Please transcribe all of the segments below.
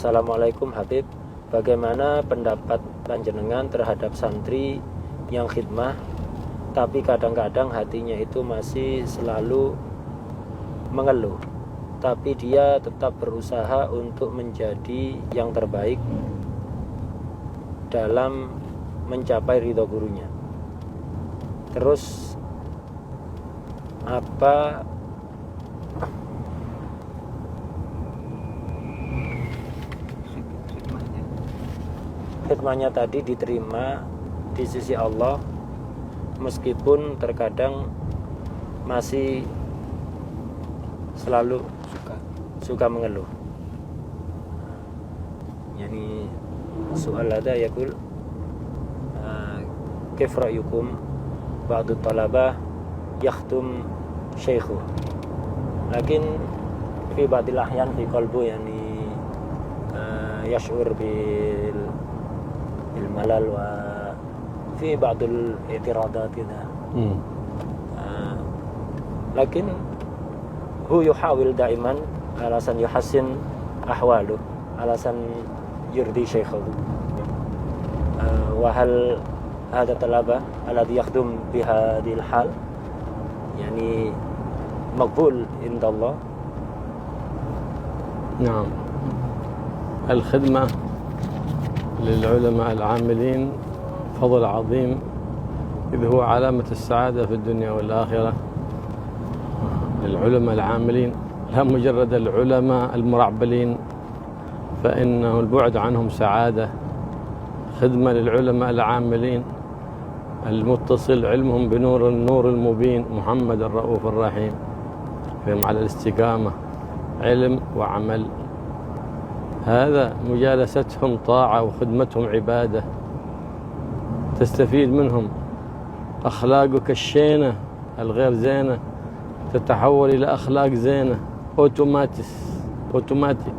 Assalamualaikum Habib, bagaimana pendapat panjenengan terhadap santri yang khidmah tapi kadang-kadang hatinya itu masih selalu mengeluh, tapi dia tetap berusaha untuk menjadi yang terbaik dalam mencapai ridho gurunya. Terus apa khidmahnya tadi diterima di sisi Allah, meskipun terkadang masih selalu suka mengeluh. Yani soal ada yaqul kif ra'yukum ba'du talabah yakhtum syaikhu lakin fi ba'dil ahyan fi qalbu yani yash'ur bil malal wa في بعض الاعتراضات كذا لكن هو يحاول دائما علشان يحسن أحواله علشان يرضي شيخه وهل هذا الطلبة الذي يخدم بهذه الحال يعني مقبول عند الله؟ نعم، الخدمة للعلماء العاملين فضل عظيم، إذ هو علامة السعادة في الدنيا والآخرة. للعلماء العاملين لا مجرد العلماء المرعبلين، فإنه البعد عنهم سعادة. خدمة للعلماء العاملين المتصل علمهم بنور النور المبين محمد الرؤوف الرحيم، فهم على الاستقامة علم وعمل. هذا مجالستهم طاعة وخدمتهم عبادة، تستفيد منهم. أخلاقك الشينة الغير زينة تتحول إلى أخلاق زينة أوتوماتيك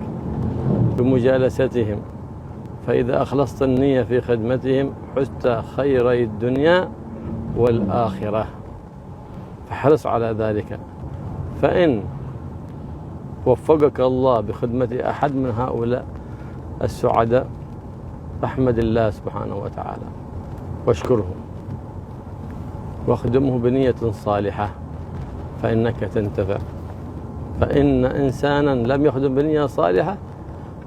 بمجالستهم. فإذا أخلصت النية في خدمتهم حزت خيري الدنيا والآخرة، فاحرص على ذلك. فإن وفقك الله بخدمة أحد من هؤلاء السعداء فاحمد الله سبحانه وتعالى واشكره واخدمه بنية صالحة فإنك تنتفع. فإن إنسانا لم يخدم بنية صالحة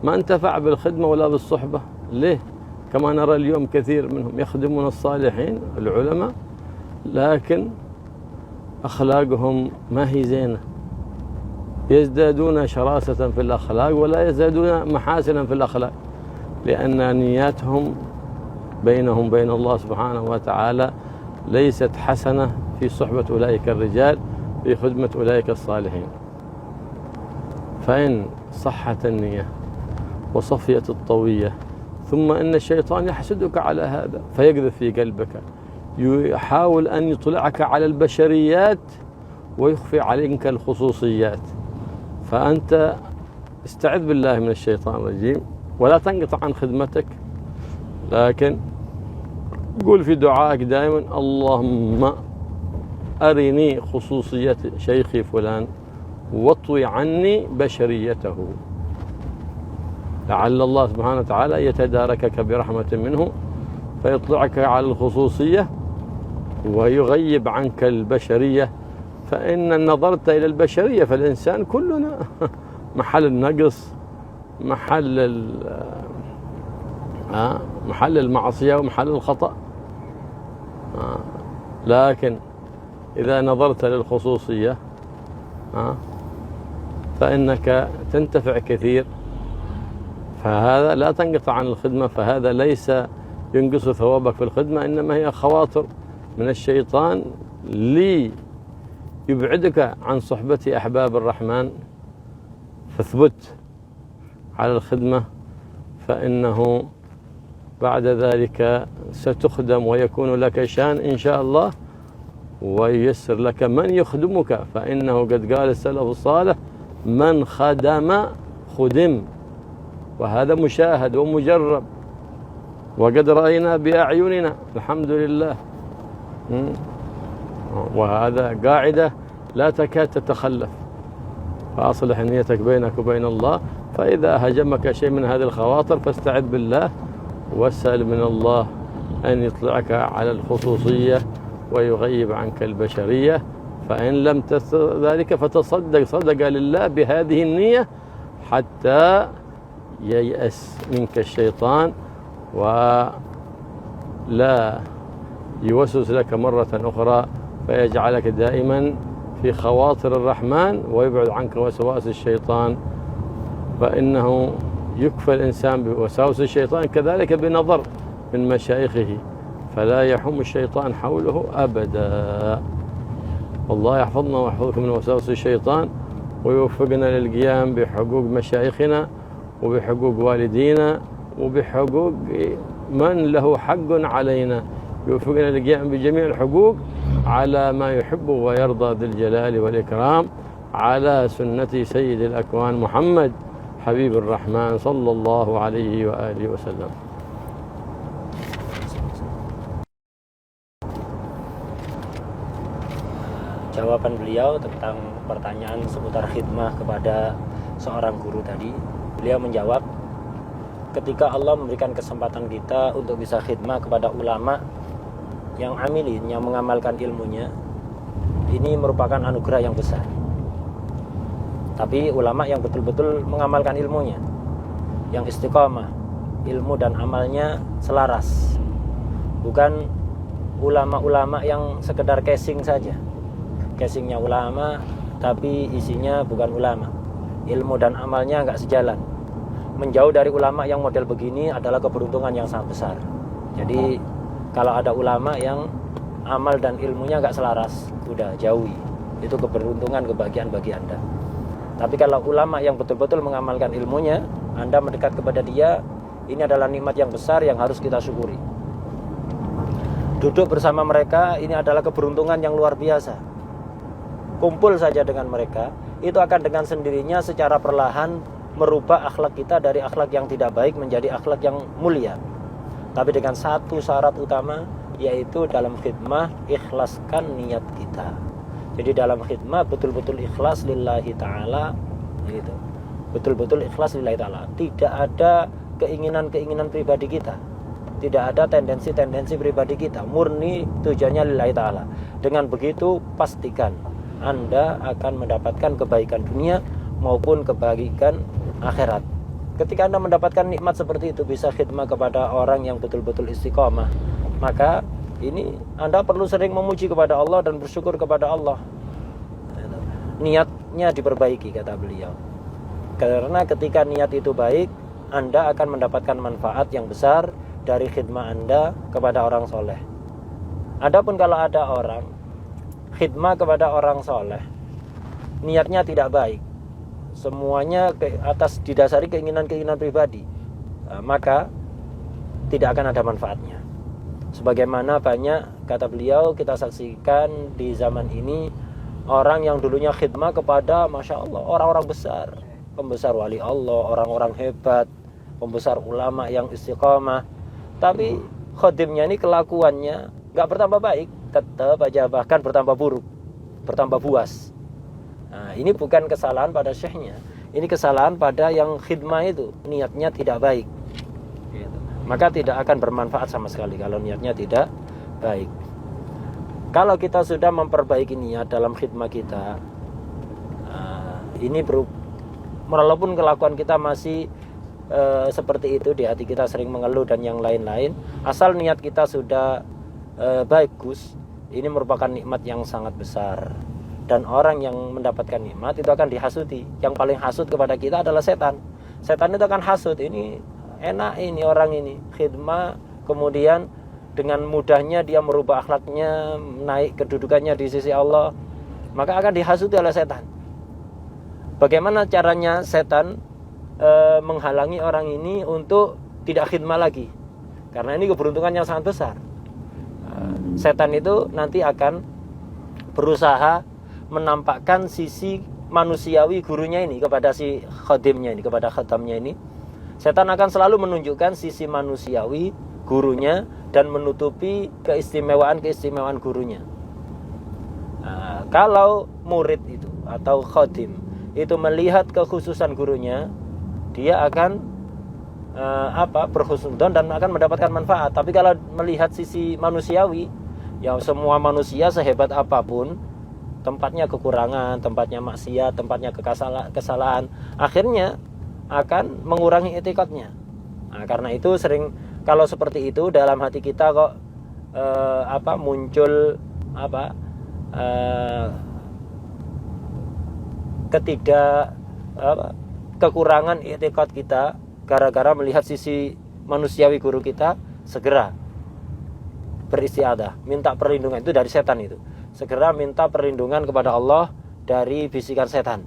ما انتفع بالخدمة ولا بالصحبة. ليه؟ كما نرى اليوم كثير منهم يخدمون الصالحين العلماء لكن أخلاقهم ما هي زينة، يزدادون شراسة في الأخلاق ولا يزدادون محاسنا في الأخلاق، لأن نياتهم بينهم بين الله سبحانه وتعالى ليست حسنة في صحبة أولئك الرجال في خدمة أولئك الصالحين. فإن صحت النية وصفيت الطوية، ثم إن الشيطان يحسدك على هذا فيقذف في قلبك، يحاول أن يطلعك على البشريات ويخفي عليك الخصوصيات. فأنت استعذ بالله من الشيطان الرجيم ولا تنقطع عن خدمتك، لكن قول في دعائك دائما اللهم أرني خصوصية شيخي فلان واطوي عني بشريته، لعل الله سبحانه وتعالى يتداركك برحمة منه فيطلعك على الخصوصية ويغيب عنك البشرية. فإن نظرت إلى البشرية فالإنسان كلنا محل النقص، محل المعصية ومحل الخطأ. لكن إذا نظرت للخصوصية فإنك تنتفع كثير، فهذا لا تنقطع عن الخدمة. فهذا ليس ينقص ثوابك في الخدمة، إنما هي خواطر من الشيطان ليبعدك عن صحبة أحباب الرحمن. فاثبت على الخدمة، فإنه بعد ذلك ستخدم ويكون لك شان إن شاء الله، وييسر لك من يخدمك. فإنه قد قال السلف الصالح من خدم خدم، وهذا مشاهد ومجرب وقد رأينا بأعيننا الحمد لله. وهذا قاعدة لا تكاد تتخلف. فأصلح نيتك بينك وبين الله فإذا هجمك شيء من هذه الخواطر فاستعذ بالله واسأل من الله أن يطلعك على الخصوصية ويغيب عنك البشرية. فإن لم تستطع ذلك فتصدق صدقة لله بهذه النية حتى ييأس منك الشيطان ولا يوسوس لك مرة أخرى فيجعلك دائما في خواطر الرحمن ويبعد عنك وسواس الشيطان. فإنه يكفى الإنسان بوساوس الشيطان كذلك بنظر من مشايخه فلا يحوم الشيطان حوله أبدا. والله يحفظنا ويحفظكم من وساوس الشيطان ويوفقنا للقيام بحقوق مشايخنا وبحقوق والدينا وبحقوق من له حق علينا. يوفقنا للقيام بجميع الحقوق على ما يحب ويرضى ذي الجلال والإكرام على سنة سيد الأكوان محمد حبيب الرحمن صلى الله عليه وآله وسلم. Jawaban beliau tentang pertanyaan seputar khidmah kepada seorang guru tadi, beliau menjawab, ketika Allah memberikan kesempatan kita untuk bisa khidmah kepada ulama yang amilin, yang mengamalkan ilmunya, ini merupakan anugerah yang besar. Tapi ulama yang betul-betul mengamalkan ilmunya, yang istiqamah, ilmu dan amalnya selaras, bukan ulama-ulama yang sekedar casing saja. Casingnya ulama tapi isinya bukan ulama, ilmu dan amalnya nggak sejalan. Menjauh dari ulama yang model begini adalah keberuntungan yang sangat besar. Jadi kalau ada ulama yang amal dan ilmunya nggak selaras, udah jauhi, itu keberuntungan, kebahagiaan bagi Anda. Tapi kalau ulama yang betul-betul mengamalkan ilmunya, Anda mendekat kepada dia, ini adalah nikmat yang besar yang harus kita syukuri. Duduk bersama mereka, ini adalah keberuntungan yang luar biasa. Kumpul saja dengan mereka, itu akan dengan sendirinya secara perlahan merubah akhlak kita dari akhlak yang tidak baik menjadi akhlak yang mulia. Tapi dengan satu syarat utama, yaitu dalam khidmah ikhlaskan niat kita. Jadi dalam khidmah betul-betul ikhlas lillahi ta'ala, gitu. Betul-betul ikhlas lillahi ta'ala. Tidak ada keinginan-keinginan pribadi kita, tidak ada tendensi-tendensi pribadi kita, murni tujuannya lillahi ta'ala. Dengan begitu pastikan Anda akan mendapatkan kebaikan dunia maupun kebaikan akhirat. Ketika Anda mendapatkan nikmat seperti itu, bisa khidmah kepada orang yang betul-betul istiqamah, maka ini Anda perlu sering memuji kepada Allah dan bersyukur kepada Allah. Niatnya diperbaiki, kata beliau. Karena ketika niat itu baik, Anda akan mendapatkan manfaat yang besar dari khidmah Anda kepada orang soleh. Adapun kalau ada orang khidmah kepada orang soleh, niatnya tidak baik, semuanya atas didasari keinginan-keinginan pribadi, maka tidak akan ada manfaatnya. Sebagaimana banyak, kata beliau, kita saksikan di zaman ini orang yang dulunya khidmah kepada, Masya Allah, orang-orang besar, pembesar wali Allah, orang-orang hebat, pembesar ulama yang istiqamah, tapi khadimnya ini kelakuannya gak bertambah baik, tetap aja bahkan bertambah buruk, bertambah buas. Nah, ini bukan kesalahan pada syekhnya, ini kesalahan pada yang khidmah itu, niatnya tidak baik, gitu. Maka tidak akan bermanfaat sama sekali kalau niatnya tidak baik. Kalau kita sudah memperbaiki niat dalam khidmah kita, ini walaupun kelakuan kita masih seperti itu, di hati kita sering mengeluh dan yang lain-lain, asal niat kita sudah bagus, ini merupakan nikmat yang sangat besar. Dan orang yang mendapatkan nikmat itu akan dihasuti. Yang paling hasut kepada kita adalah setan. Setan itu akan hasut, ini enak ini orang ini khidmah, kemudian dengan mudahnya dia merubah akhlaknya, naik kedudukannya di sisi Allah, maka akan dihasuti oleh setan. Bagaimana caranya setan menghalangi orang ini untuk tidak khidmah lagi? Karena ini keberuntungan yang sangat besar. Setan itu nanti akan berusaha menampakkan sisi manusiawi gurunya ini kepada si khadimnya ini, kepada khatamnya ini. Setan akan selalu menunjukkan sisi manusiawi gurunya dan menutupi keistimewaan gurunya. Kalau murid itu atau khadim itu melihat kekhususan gurunya, dia akan berhusnudzon dan akan mendapatkan manfaat. Tapi kalau melihat sisi manusiawi, ya semua manusia sehebat apapun, tempatnya kekurangan, tempatnya maksiat, tempatnya kesalahan, akhirnya akan mengurangi etikotnya. Nah, karena itu sering kalau seperti itu dalam hati kita kok muncul kekurangan etikot kita gara-gara melihat sisi manusiawi guru kita, segera beristiadah, minta perlindungan. Itu dari setan itu. Segera minta perlindungan kepada Allah dari bisikan setan.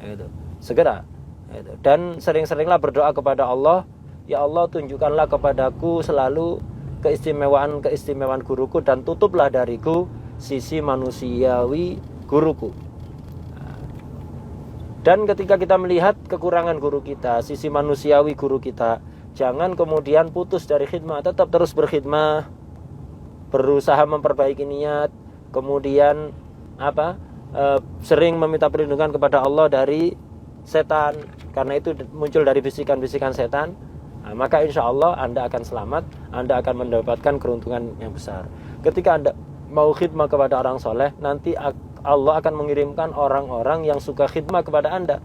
Itu. Segera. Itu. Dan sering-seringlah berdoa kepada Allah, ya Allah tunjukkanlah kepadaku selalu keistimewaan guruku dan tutuplah dariku sisi manusiawi guruku. Dan ketika kita melihat kekurangan guru kita, sisi manusiawi guru kita, jangan kemudian putus dari khidmah, tetap terus berkhidmah, berusaha memperbaiki niat, kemudian sering meminta perlindungan kepada Allah dari setan, karena itu muncul dari bisikan-bisikan setan. Nah, maka insya Allah Anda akan selamat, Anda akan mendapatkan keuntungan yang besar. Ketika Anda mau khidmah kepada orang soleh, nanti Allah akan mengirimkan orang-orang yang suka khidmah kepada Anda.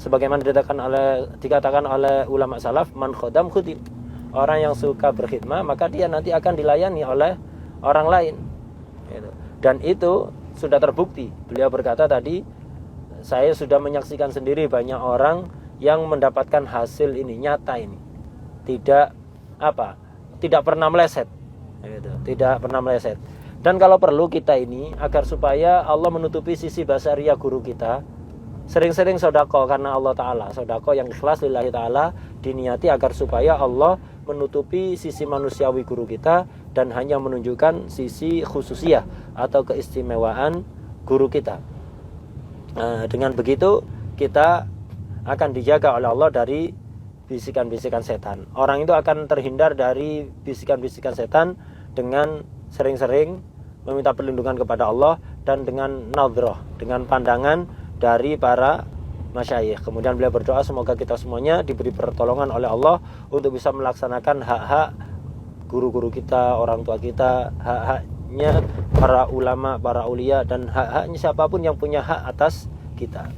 Sebagaimana dikatakan oleh ulama salaf, man khodam khudim. Orang yang suka berkhidmah, maka dia nanti akan dilayani oleh orang lain. Dan itu sudah terbukti. Beliau berkata tadi, saya sudah menyaksikan sendiri banyak orang yang mendapatkan hasil ini, nyata ini. Tidak pernah meleset. Tidak pernah meleset. Dan kalau perlu kita ini, agar supaya Allah menutupi sisi basariyah guru kita, sering-sering sedekah karena Allah Ta'ala. Sedekah yang ikhlas lillahi ta'ala, diniati agar supaya Allah menutupi sisi manusiawi guru kita dan hanya menunjukkan sisi khususiyah atau keistimewaan guru kita. Dengan begitu kita akan dijaga oleh Allah dari bisikan-bisikan setan. Orang itu akan terhindar dari bisikan-bisikan setan dengan sering-sering meminta perlindungan kepada Allah dan dengan nadhrah, dengan pandangan dari para masyayikh. Kemudian beliau berdoa semoga kita semuanya diberi pertolongan oleh Allah untuk bisa melaksanakan hak-hak guru-guru kita, orang tua kita, hak-haknya para ulama, para aulia, dan hak-haknya siapapun yang punya hak atas kita.